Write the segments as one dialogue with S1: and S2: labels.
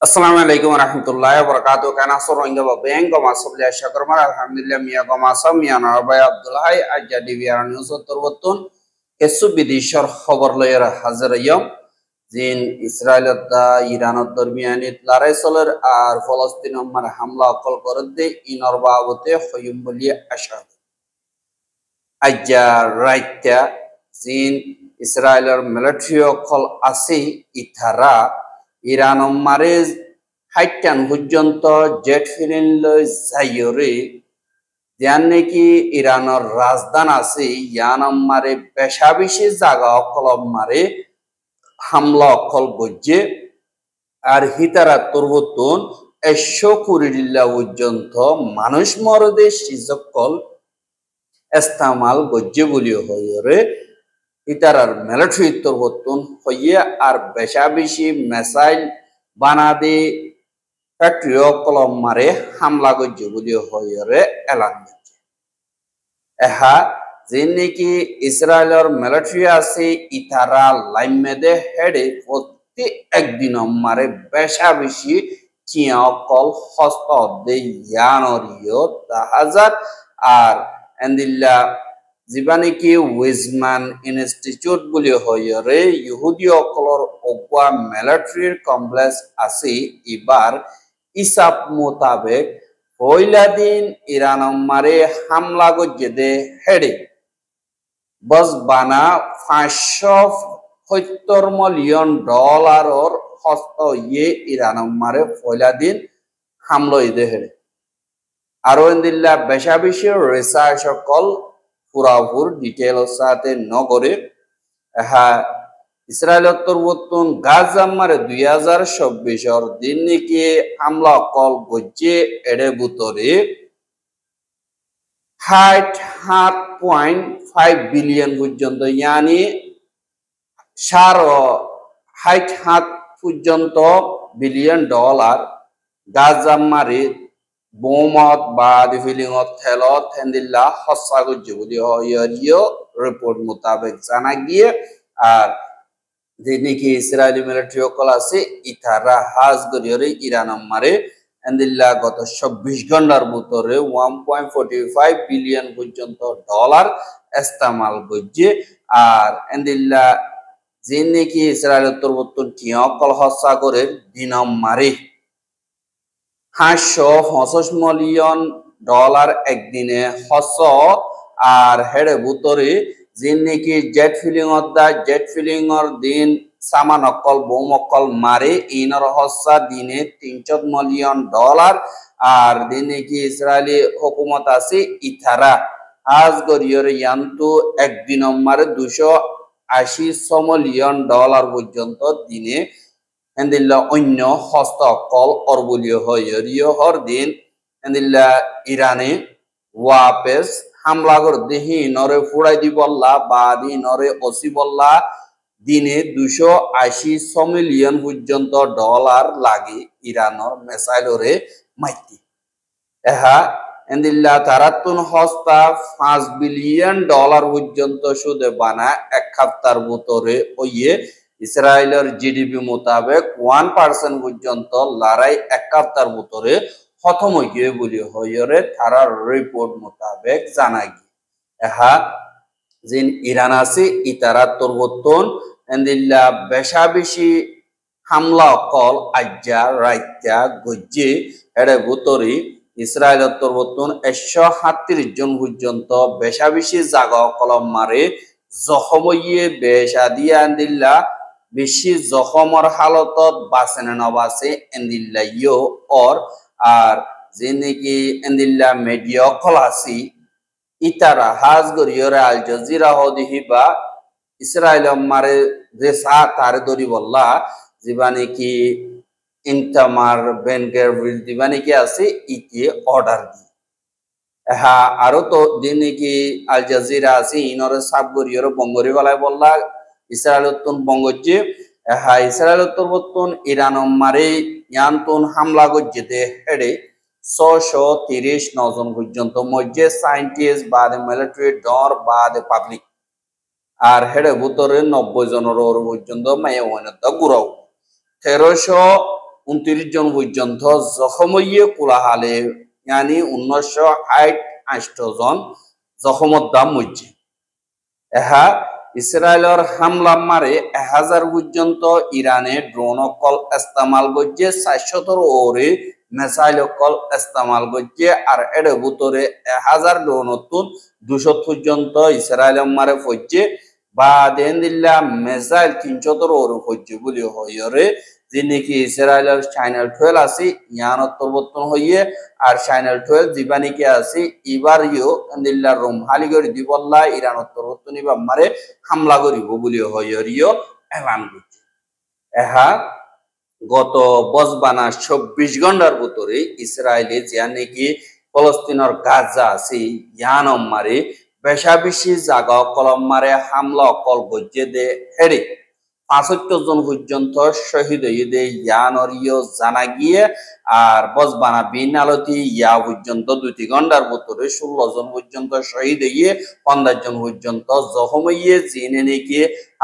S1: Assalamualaikum warahmatullahi wabarakatuh. Kana soronga ba beng go masabli ashakar mar alhamdulillah miya go masam miya narbay Abdullahi ajadi biaran nusot turbutun kesu bidishar khabar layar hazar yom zin Israel da Iran darmiyanit laray solar ar Palestine mar hamla kol korde inor babote khoyum boli ashad ajja raitya zin Israeler military kol asi itara Iran মারে হাইটান পর্যন্ত jet ফিলিন লই যাইরে যান নাকি ইরানের রাজধান আছে ইয়ান মারে পেশা বেশি জায়গা অকলম মারে হামলা অকল গজ্জে আর হিতারা তরবতন 100 পর্যন্ত মানুষ মরদে সিজকল ইস্তেমাল গজ্জে বলি হইরে ইতারার মিলিটারি তরবতন হইয়ে আর পেশা বেশি মিসাইল বানাদে ফ্যাক্টরিও কলম মারে হামলা গজ্জে বলি হইরে এলান দিচ্ছে এহা যে নাকি ইসরায়েলের মিলিটারি আছে ইতারা লাইমেদে হেডে প্রতি একদিন মারে বেশা বেশি চিয়া কল হস্ত দে ইয়ানরিও হাজার আর এন্দিল্লা যিবা নাকি উইজমান ইনস্টিটিউট বলি হইরে ইহুদি অকলর অগুয়া মিলিটারির কমপ্লেক্স আছে এবার ইসাব মোতাবেক পয়লা দিন ইরান মারে হামলা গজ্জে দে হেডে বস বানা 570 মিলিয়ন ডলারর হস্ত ইয়ে ইরান মারে পয়লা দিন হামলা দে হেডে আরো এন্দিল্লা বেশা বেশি রিসার্চ সকল পুরাপুর ডিটেল সাথে নগরে হ্যাঁ ইসরায়েলের তরবতন গাজা মারে 2024 দিন নাকি হামলা কল গজ্জে এড়ে বুতরে 7.5 বিলিয়ন পর্যন্ত ইয়ানি 7.5 পর্যন্ত বিলিয়ন ডলার গাজা মারে বোমত বা ফিলিংত থেলত হেন্দিল্লা হসা গজ্জে বলি হইরিও রিপোর্ট মোতাবেক জানা গিয়ে আর যে নাকি ইসরায়েলি মিলিটারি কল আছে ইতারা হাজ গরিয়রে ইরান মারে এন্দিল্লা গত 24 ঘন্টার ভিতরে 1.45 বিলিয়ন পর্যন্ত ডলার ইস্তেমাল গজ্জে আর এন্দিল্লা যে নাকি ইসরায়েলের তরবতন টিয়া কল হসা করে দিনম মারে 565 মিলিয়ন ডলার একদিনে হস আর হেডে ভিতরে যে নাকি জেট ফিলিংর দিন সামান অকল বোম অকল মারে ইনর হসা দিনে 300 মিলিয়ন ডলার আর দিন নাকি ইসরায়েলি হুকুমত আছে ইতারা আজ গরিয়র ইয়ান্তু একদিন মারে 280 মিলিয়ন ডলার পর্যন্ত দিনে এন্দিল্লা অন্য হস্ত কল অরবলীয় হইরিও হর দিন এন্দিল্লা ইরানে ওয়াপেস হামলা কর দেহি নরে ফুড়াই দিবল্লা বা দি নরে অসিবল্লা দিনে 280 মিলিয়ন পর্যন্ত ডলার লাগে ইরানর মেসাইলরে মাইতি এহা এন্দিল্লা তারাতুন হস্তা 5 বিলিয়ন ডলার পর্যন্ত সুদে বানা এক সপ্তাহের ভিতরে ওইয়ে ইসরায়েলের জিডিপি মোতাবেক 1% পর্যন্ত লড়াই এক সপ্তাহের ভিতরে খতম হয়ে বলি হইরে তারার রিপোর্ট মোতাবেক জানা গিয়ে এহা জিন ইরান আছে ইতারা তরবতন এন্দিল্লা বেশা বেশি হামলা কল আজ্জা রাইত্যা গজ্জে এড়ে ভিতরে ইসরায়েলের তরবতন 137 জন পর্যন্ত বেশা বেশি জাগা কলম মারে জখমইয়ে বেশা দিয়া এন্দিল্লা বেশি জখমর হালতত বাসেন নবাসে এন্দিল্লা ইয়ো অর আর যে নাকি এন্দিল্লা মিডিয়া কলাসি ইতারা হাজ গরিয়রে আল জাজিরা হদিহিবা ইসরায়েল মারে যে সা তারে দরি বল্লা যিবা নাকি ইনতামার বেনগের দিবা নাকি আছে ইকে অর্ডার দি হ্যাঁ আরো তো যে নাকি আল জাজিরা আছে ইনরে সাব গরিয়রে বঙ্গরি বলায় বললা ইসরায়েলতন বঙ্গজ্জে হ্যাঁ ইসরায়েলতন ইরান মারে ইয়ান্তন হামলা গজ্জেতে হেডে 639 জন পর্যন্ত মধ্যে সায়েন্টিস্ট বা মিলিটারি ডর বা পাবলিক আর হেডে ভিতরে 90 জনের পর্যন্ত মায়ে ওয়ানতা গুরাও 1300 29 জন পর্যন্ত জখম হইয়ে কোলাহালে ইয়ানি 1968 জন জখমত দাম মজ্জে এহা ইসরায়েলের হামলা মারে 1000 পর্যন্ত ইরানে ড্রোন অকল ইস্তেমাল করছে 400 ওরে মিসাইল অকল ইস্তেমাল করছে আর এর ভিতরে 1000 ড্রোন তুন 200 পর্যন্ত ইসরায়েল মারে পড়ছে বা দেন দিল্লা মিসাইল 300 ওরে পড়ছে বলি হইরে যিনি কি ইসরায়েলের চ্যানেল 12 আছে ইয়ানত পরিবর্তন হইয়ে আর চ্যানেল 12 জীবানিকে আছে ইবারিও দিল্লা রোম হালিগরি দিবল্লা ইরানত পরিবর্তন বা মারে হামলা করিব বলি হইরিও এলান করছে এহা গত বজবানা 24 ঘন্টার ভিতরে ইসরায়েলে যে নাকি ফলস্তিনের গাজা আছে ইয়ান মারে বেশা বেশি জায়গা কলম মারে হামলা অকল গজ্জে দে হেরে 75 জন পর্যন্ত শহীদ হয়ে দে ইয়ানরিও জানা গিয়ে আর বজবানা বিন আলতি ইয়া পর্যন্ত 2 ঘন্টার ভিতরে 16 জন পর্যন্ত শহীদ হয়ে 15 জন পর্যন্ত জখম হয়ে জিনে নাকি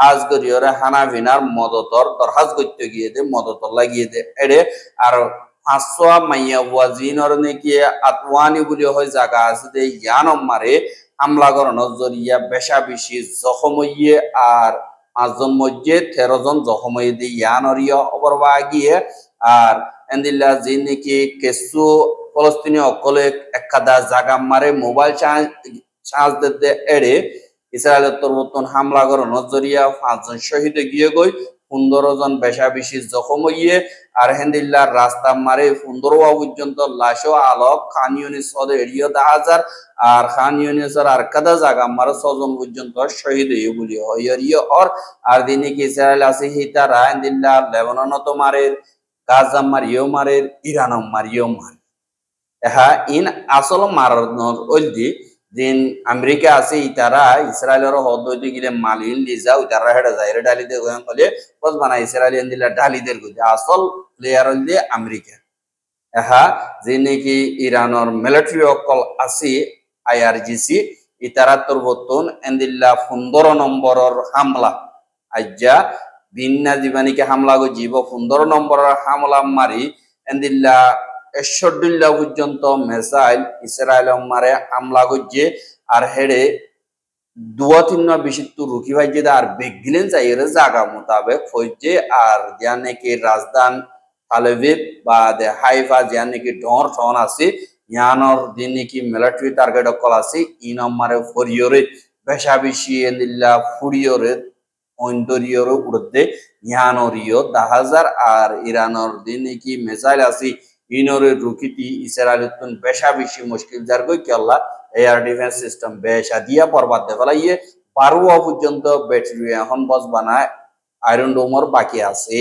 S1: আজগরিয়রে হানাভিনার মদতর দরহাজ করতে গিয়ে দে মদতর লাগিয়ে দে এড়ে আর 500 মাইয়া ওয়াজিনর নাকি আতওয়ানি বলে হয় জায়গা আছে দে ইয়ান মারে হামলা করানোর জরিয়া বেশা বেশি জখম হয়ে আর 5 জন মধ্যে 13 জন জখম হয়ে দিয়ে ইয়ানরিয়া অবরবা গিয়ে আর এন্দিল্লা যে নাকি কেসু ফলস্তিনি অকলে একাদা জায়গা মারে মোবাইল চার্জ দিতে এড়ে ইসরায়েলের তরবতন হামলা করানোর জরিয়া 5 জন শহীদ গিয়ে গই 15 জন বেশা বেশি জখম হইয়ে আর হেন্দিল্লার রাস্তা মারে 15 পর্যন্ত লাশো আলোক খান ইউনিস সদে এরিয়া 10,000 আর খান ইউনিসের আর কাদা জায়গা মারে 6 জন পর্যন্ত শহীদ হয়ে বলি হইরিয়া আর দিনে কি ইসরায়েল আছে হিতারা হেন্দিল্লা লেবানন তো মারে গাজা মারিও মারে ইরান মারিও মারে এহা ইন আসল মারানোর ওইদি দিন আমেরিকা আছে ইতারা ইসরায়েলের হদইতে গিলে মালিন লিজা ইতারা হেডা যাইরে ডালি দে গোয়ান কলে বস বানা ইসরায়েলিয়ান দিলা ডালি দের গুজে আসল প্লেয়ার হইলে আমেরিকা এহা যে নাকি ইরানের মিলিটারি অকল আছে আইআরজিসি ইতারা তরবতন এন্দিল্লা 15 নম্বরের হামলা আজ্জা বিন্না জীবানিকে হামলা গো জীব 15 নম্বরের হামলা মারি এন্দিল্লা 61 পর্যন্ত মিসাইল ইসরায়েল মারে হামলা করছে আর হেডে 2-3 বিশিষ্ট রুকি ভাইজে আর বেগিলেন চাইরে জায়গা মোতাবেক হইছে আর যা নাকি রাজধান তালেভিভ বা দে হাইফা যা নাকি ডর টন আছে ইয়ানর দিন নাকি মিলিটারি টার্গেট কল আছে ই নম্বরে ফরিয়রে বেশা বেশি এন্দিল্লা ফুরিয়রে অন্তরিয়রে উড়তে ইয়ানরিও 10,000 আর ইরানর দিন নাকি মিসাইল আছে ইনরে রুকিটি ইসরায়েলের তুন বেশা বেশি মুশকিল যার গই কি আল্লাহ এয়ার ডিফেন্স সিস্টেম বেশা দিয়া পরবাদ দেখালাইয়ে 12 পর্যন্ত ব্যাটারি এখন বস বানায় আয়রন ডোমর বাকি আছে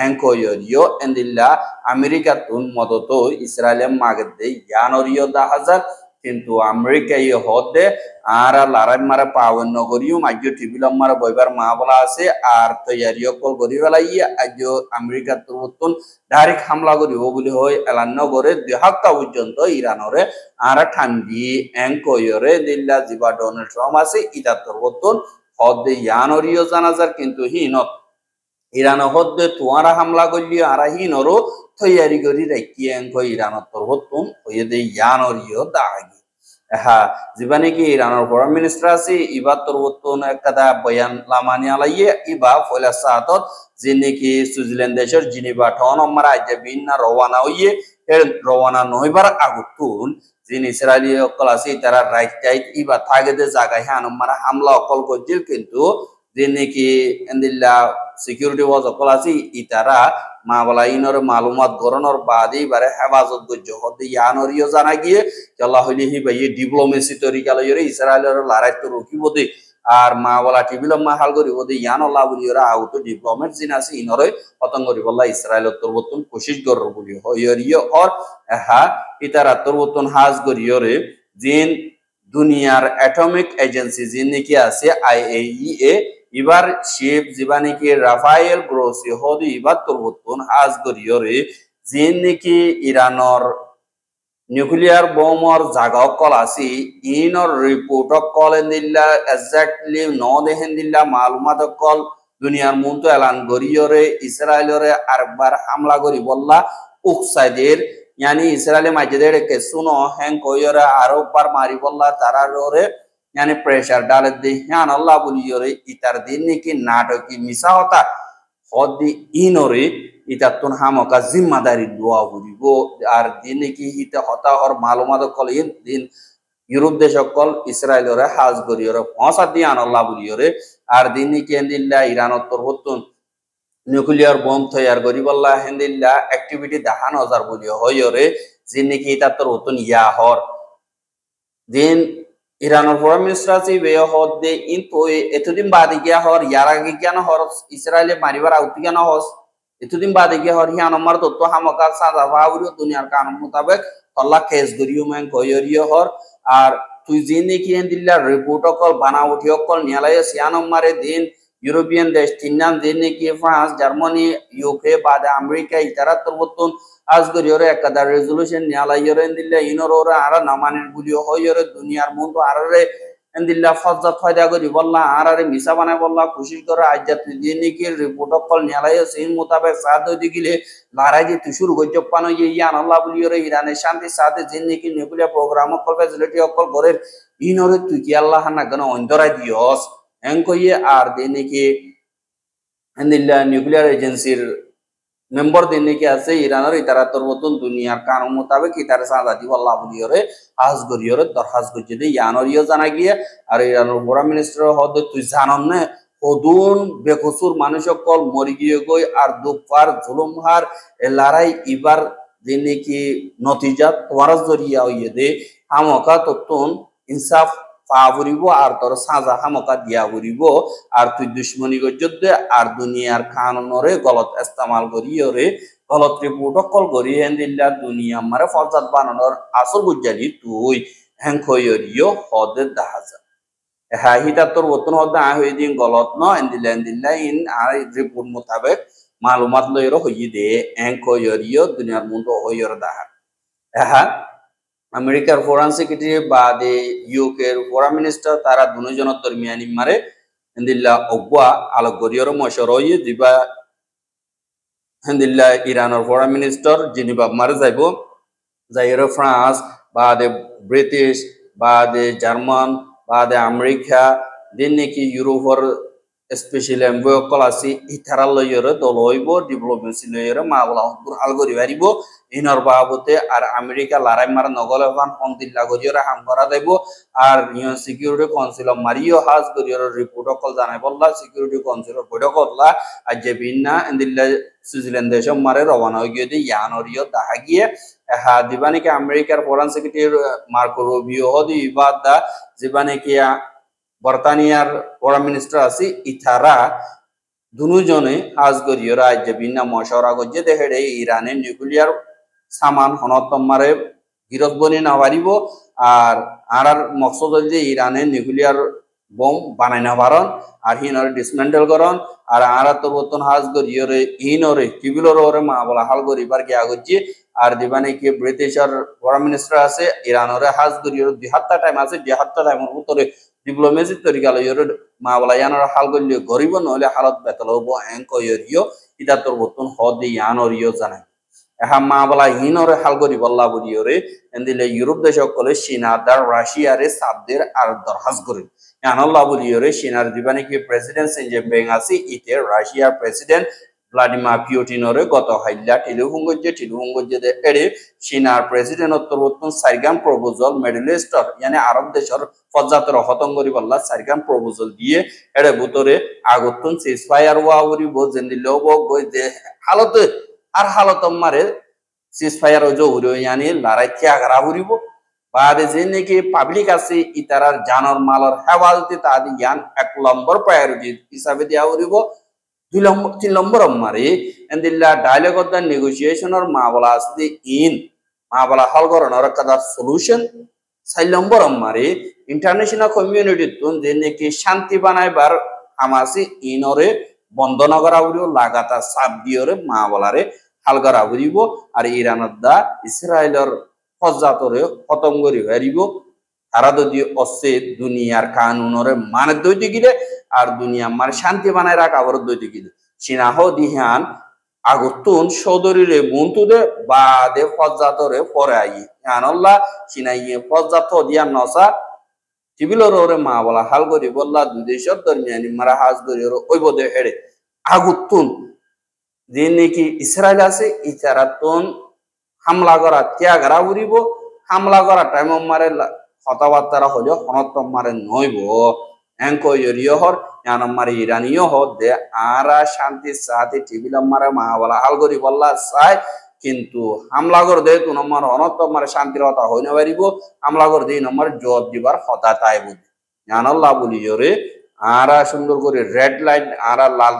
S1: এনকোয়রিও এন্দিল্লা আমেরিকা তুন মদত ইসরায়েলের মাগদ দে ইয়ানরিও 10,000 কিন্তু আমেরিকা ইয়ে হদে আর লারাই মারা পাওয়ার নগরীয় মাজ্য টিভিলম মারা বইবার মা বলা আছে আর তৈয়ারিও কল গরি বেলাইয়ে আজ আমেরিকা তুন ডাইরেক্ট হামলা করিব বলে হয় এলান নগরে 2 সপ্তাহ পর্যন্ত ইরানরে আর ঠান্ডি এনকোয়রে দিল্লা জিবা ডোনাল্ড ট্রাম্প আছে ইটা তুন হদে ইয়ানরিও জানাজার কিন্তু হিনত ইরান হদে তোয়ারা হামলা করলি আর হিনরও তৈয়ারি করি রাখি এনকো ইরানত তুন হয়ে দে ইয়ানরিও দাগি হ্যাঁ জীবানে কি ইরানের ফরেন মিনিস্টার আছে ইবার তরবতন একটা বয়ান লামানি আলাইয়ে ইবা ফয়লা সাতত যে নাকি সুইজারল্যান্ড দেশের জিনিভা টাউন আমরা আজ বিনা রওনা হইয়ে রওনা নইবার আগুতুন যিনি ইসরায়েলি অকল আছে তারা রাইট টাইট ইবা থাকে দে জায়গায় হ্যাঁ আমরা হামলা অকল করছিল কিন্তু যে নাকি এন্দিল্লা সিকিউরিটি ওয়াজ অকল আছে ইতারা মা বলা ইনর মালুমাত গরনর বাদে বারে হেফাজত গজ্জ হতে ইয়ানরিও জানা গিয়ে আল্লাহ হইলে হি ভাই ডিপ্লোমেসি তরিকা লইরে ইসরায়েলের লড়াই তো রকিব দে আর মা বলা টিবিলম মা হাল করিব দে ইয়ান আল্লাহ বলিরা আউট ডিপ্লোমেট জিন আছে ইনরে পতঙ্গ করিব আল্লাহ ইসরায়েলের তরবতন কোশিশ কর বলি হইরিও আর হা ইতারা তরবতন হাজ করিয়রে জিন দুনিয়ার অ্যাটমিক এজেন্সি জিন নাকি আছে আইএইএ ইবার শিপ জীবানিকে রাফায়েল গ্রোসি হদি ইবার তরবতন হাজ করিয়রে জিন নাকি ইরানর নিউক্লিয়ার বোমর জাগা কল আছে ইনর রিপোর্ট কল এন্দিল্লা এক্স্যাক্টলি ন দেহেন দিল্লা মালুমাত কল দুনিয়ার মূলত এলান গরিয়রে ইসরায়েলরে আরেকবার হামলা করি বললা উকসাইদের ইয়ানি ইসরায়েলি মাঝেদের কে শুনো হ্যাং কইরে আরো বার মারি বললা তারা রে यानी प्रेशर डाल दे यान अल्लाह बुलियोरे इतार दिन की नाटकी मिसा होता होदी इनोरे इता तुन हम का जिम्मेदारी दुआ बुलिबो आर दिन की हिते होता और मालूमात कल इन दिन यूरोप देश कल इस्राएल रे हाज गरियोरे फसा दियान अल्लाह बुलियोरे आर दिन की एंदिल्ला ईरान उत्तर होतुन न्यूक्लियर बम तैयार करी बल्ला हेंदिल्ला एक्टिविटी दहान हजार बुलियो होयोरे जिन्नी की इता तर होतुन या हर दिन ইরানের ফরেন মিনিস্টার আছে বেয় হদ দে ইনতো এতদিন বাদে গিয়া হর ইয়ার আগে কেন হর ইসরায়েলে মারিবার আউতি কেন হস এতদিন বাদে গিয়া হর হিয়ান আমার তত্ত্ব হামকা সাদা ভাউরিও দুনিয়ার কানুন মোতাবেক আল্লাহ কেস গরিও মান কয়রিও হর আর তুই জিনে কি দিল্লা রিপোর্ট কল বানা উঠিও কল নিয়ালায় সিয়ান মারে দিন ইউরোপিয়ান দেশ তিননাম দিনে কি ফ্রান্স জার্মানি ইউকে বাদে আমেরিকা ইতারা তরবতুন আজগরিয়রে একদা রেজুলেশন নিয়ালাইয়রে দিল্লা ইনরোরা আর নামানের গুলিও হইয়রে দুনিয়ার মতো আররে দিল্লা ফজ্জা ফায়দা করি বললা আররে মিসা বানায় বললা কোশিশ করে আজ্জাত দিনে কি রিপোর্ট কল নিয়ালায় সিন মোতাবেক সাদ দিগিলে লড়াই যে তুই শুরু গজ্জ পানো ইয়ান আল্লাহ বলিয়রে ইরানের শান্তি সাথে জিনে কি নিউক্লিয়ার প্রোগ্রাম কল ফ্যাসিলিটি কল করে ইনরে তুই কি আল্লাহ না গন অন্দরাই দিয়স এনকইয়ে আর দিনে কি দিল্লা নিউক্লিয়ার এজেন্সির মেম্বার দিনে কি আছে ইরানের ইতারা তরবতুন দুনিয়ার কানুন মোতাবেক ইতারা সাজা দিব আল্লাহ বলিয়রে হাজ গরিয়রে দরহাজ গজ্জে দে ইয়ানরিও জানা গিয়ে আর ইরানের ফরেন মিনিস্টার হদ তুই জানন না হদুন বেকসুর মানুষ কল মরি গিয়ে গই আর দুপার জুলুমহার এ লড়াই ইবার দিনে কি নতিজা তোমার জরিয়া হইয়ে দে হামকা ততুন ইনসাফ পাবরিব আর তোর সাজা হামকা দিয়া বরিব আর তুই দুশ্মনী গজ্জে আর দুনিয়ার কানুনরে গলত ইস্তেমাল করিয়রে গলত রিপোর্ট কল করি হেন্দিল্লা দুনিয়া মারে ফরজাত বানানোর আসল বুঝালি তুই হ্যাংকইরিও হদে দাহাজা হ্যাঁ হিতা তোর বতন হদে আ হই দিন গলত ন এন্দিল্লা ইন আর রিপোর্ট মোতাবেক মালুমাত লইর হই দে হ্যাংকইরিও দুনিয়ার মুন্ড হইর দাহা হ্যাঁ আমেরিকার ফরেন সেক্রেটারি বাদে ইউকের ফরেন মিনিস্টার তারা দুজনের দরমিয়ানি মারে হেন্দিল্লা অগবা আলোক গরিয়র মশর হইয়ে দিবা হেন্দিল্লা ইরানের ফরেন মিনিস্টার জিনিবা মারে যাইব যাইরে ফ্রান্স বাদে ব্রিটিশ বাদে জার্মান বাদে আমেরিকা দিন নাকি ইউরোপর স্পেশালি এমবয় কলাসি ইথারা লইরে দল হইব ডিপ্লোমেসি লইরে মাওলা হাল করি পারিব ইনর বাবতে আর আমেরিকা লড়াই মারা নগলে ফান হংদিল্লা গরিয়রে হাম করা দেব আর সিকিউরিটি কাউন্সিল মারিও হাজ গরিয়র রিপোর্ট কল জানাই বললা সিকিউরিটি কাউন্সিলর বৈঠক করলা আর যে বিন্না এন্দিল্লা সুইজারল্যান্ড দেশ মারে রওনা হয়ে গিয়ে ইয়ানরিও দেখা গিয়ে হা দিবানিকে আমেরিকার ফরেন সেক্রেটারি মার্কো রুবিও হদি ইবাদা দিবানিকে বর্তানিয়ার ফরেন মিনিস্টার আছে ইথারা দুজনে আজ গরিয়র আজ বিন্না মশওয়ারা গজ্জে দেখে ইরানের নিউক্লিয়ার সামান হনতম মারে গিরফ বনি না পারিব আর আর মকসদ যে ইরানের নিউক্লিয়ার বোম বানাই না পারন আর হিনরে ডিসমেন্টেল করন আর আর তো বতন হাজ গরিয়রে হিনরে কিবিলর ওরে মা বলা হাল গরিবার গিয়া গজ্জি আর দিবানে কি ব্রিটিশর ফরেন মিনিস্টার আছে ইরানরে হাজ গরিয়র 72 টাইম আছে 72 টাইমের ভিতরে ডিপ্লোমেসি তরিকা লইর মা বলা ইয়ানর হাল গল্লি গরিব নহলে হালত বেতল হবো এঙ্কয়রিও ইদা তোর বতন হদি ইয়ানরিও জানাই এহা মা বলা হিনরে হাল গরি বল্লা বলিওরে এন্দিলে ইউরোপ দেশ কলে চীনাদার রাশিয়ারে সাবদের আর দরহাজ করে ইয়ানল্লাহ বলিওরে চীনার দিবানে কি প্রেসিডেন্ট সিনজে বেঙ্গাসি ইতে রাশিয়ার প্রেসিডেন্ট ভ্লাদিমির পুতিনরে গত হাইলা টিলুহুঙ্গজে দে এড়ে চীনার প্রেসিডেন্ট উত্তরবর্তন সাইগাম প্রপোজাল মিডল ইস্টর ইয়ানি আরব দেশের ফজ্জাতের হতঙ্গরি বল্লা সাইগাম প্রপোজাল দিয়ে এড়ে ভিতরে আগতুন সিজফায়ার ওয়াউরি বজেন্দিলো বই দে হালতে আর হালত মারে সিজফায়ার জহুরি ইয়ানি লড়াই ত্যাগরা হরিব বাদে যে নাকি পাবলিক আছে ইতারার জানর মালর হেফাজতে তাদি ইয়ান 1 নম্বর প্রায়োরিটি হিসাবে দেওয়া হরিব 3 নম্বর মারে এন্দিল্লা ডায়লগ অফ দ্য নেগোসিয়েশনের মা বলা আছে ইন মা বলা হল করণর কাদা সলিউশন 4 নম্বর মারে ইন্টারন্যাশনাল কমিউনিটি তুন যে নাকি শান্তি বানাইবার হামাসি ইনরে বন্ধন করা হইব লাগাতার চাপ দিয়রে মা বলারে হাল করা হইব আর ইরানের দা ইসরায়েলের ফজ্জাতরে খতম করি হারিব তারা যদি অসে দুনিয়ার কানুনরে মানে দইতে গিলে আর দুনিয়া মানে শান্তি বানায় রাখা আবার দইতে গিলে সিনাহ দিহান আগুতুন সদরিরে বন্ধুদে বাদে ফজ্জাতরে পরে আই আনল্লাহ সিনাইয়ে ফজ্জাত দিয়া নসা টিবিলর ওরে মা বলা হাল করি বললা দুই দেশের দরমিয়ানি মারা হাজ করি ওর ওই বোধে হেড়ে আগুতুন যে নাকি ইসরায়েল আছে ইতারাতুন হামলা করা ত্যাগরা উড়িব হামলা করা টাইম মারে কথাবার্তা হলেও হনত মারে নইব এঙ্কইয় হর ইয়ান মারে ইরানিও হর দে আরা শান্তি সাথে টিভি মারে মা বলা হাল করি বললা চাই কিন্তু হামলা করে দে তু নম্বর অনত মারে শান্তির কথা হইনে পারিব হামলা করে দে নম্বর জবাব দিবার হতা তাই বুঝি জানাল্লাহ বলি রে আরা সুন্দর করে রেড লাইট আরা লাল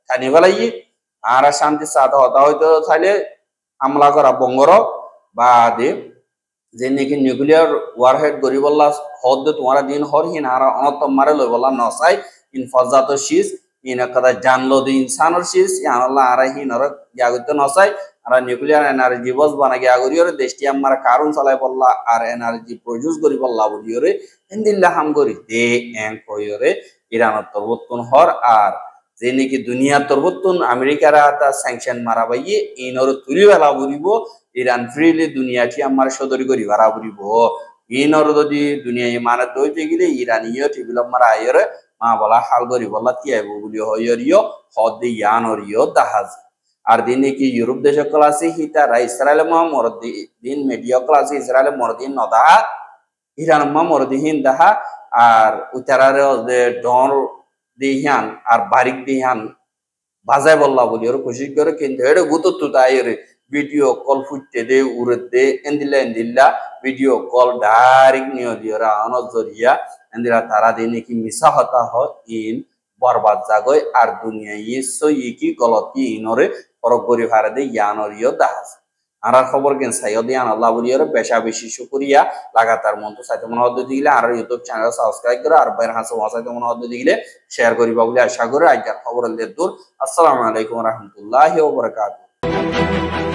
S1: টানি ফেলাই আরা শান্তি সাথে হতা হইতে চাইলে হামলা করা বঙ্গর বা দে যে নাকি নিউক্লিয়ার ওয়ারহেড গরি বললা হদ তোমার দিন হরহীন আর অনতম মারে লই বললা নসাই ইন ফজাত শীষ ইন একটা জানলো দি ইনসানর শীষ আল্লাহ আর হিন আর জাগত নসাই আর নিউক্লিয়ার এনার্জি বস বানা গিয়া গরিয়রে দেশটি আমার কারণ চালাই বললা আর এনার্জি প্রডিউস করি বললা বলিয়রে ইন্দিল্লাহ হাম গরি দে এং কইরে ইরানত তরবতন হর আর যে নাকি দুনিয়া তরবতন আমেরিকার হাতা স্যাংশন মারা বাইয়ে ইনর তুলি বেলা বলিব ইরান ফ্রিলি দুনিয়াটি আমার সদরি করি ভাড়া বলিব ইনর যদি দুনিয়া মানে দইতে গেলে ইরানিও টিবিল মারা আইরে মা বলা হাল করি বলা তিয়াইব বলি হইরিও হদ ইয়ানরিও দাহাজ আর দিন নাকি ইউরোপ দেশ ক্লাসে হিতারা ইসরায়েল মা মরদি দিন মিডিয়া ক্লাসে ইসরায়েল মরদিন নদা ইরান মা মরদিহীন দাহা আর উতারারে ডর দিহান আর বারিক দিহান বাজায় বললা বলি ওর কোশিশ করে কিন্তু এটা গুতো তাই রে ভিডিও কল ফুটতে দে উড়ে দে এন্দিল্লা ভিডিও কল ডাইরেক্ট নিয়ে দিওরা অনজরিয়া এন্দিরা তারা দিয়ে নাকি মিশা হতা ইন বরবাদ জাগয় আর দুনিয়া ইসো কি গলতি ইনরে ফরক করি ভারে দে ইয়ানরিও দাহাজ আর খবর কেন সাইও দিয়ান আল্লাহ বলিওর বেশা বেশি শুকরিয়া লাগাতার মন তো সাইতে মনে হদ দিলে আর ইউটিউব চ্যানেল সাবস্ক্রাইব করে আর বাইরে হাসে ওয়াসাইতে মনে হদ দিলে শেয়ার করিবা বলে আশা করি আজকের খবর দূর আসসালামু আলাইকুম রহমতুল্লাহি ওয়া বারাকাতুহু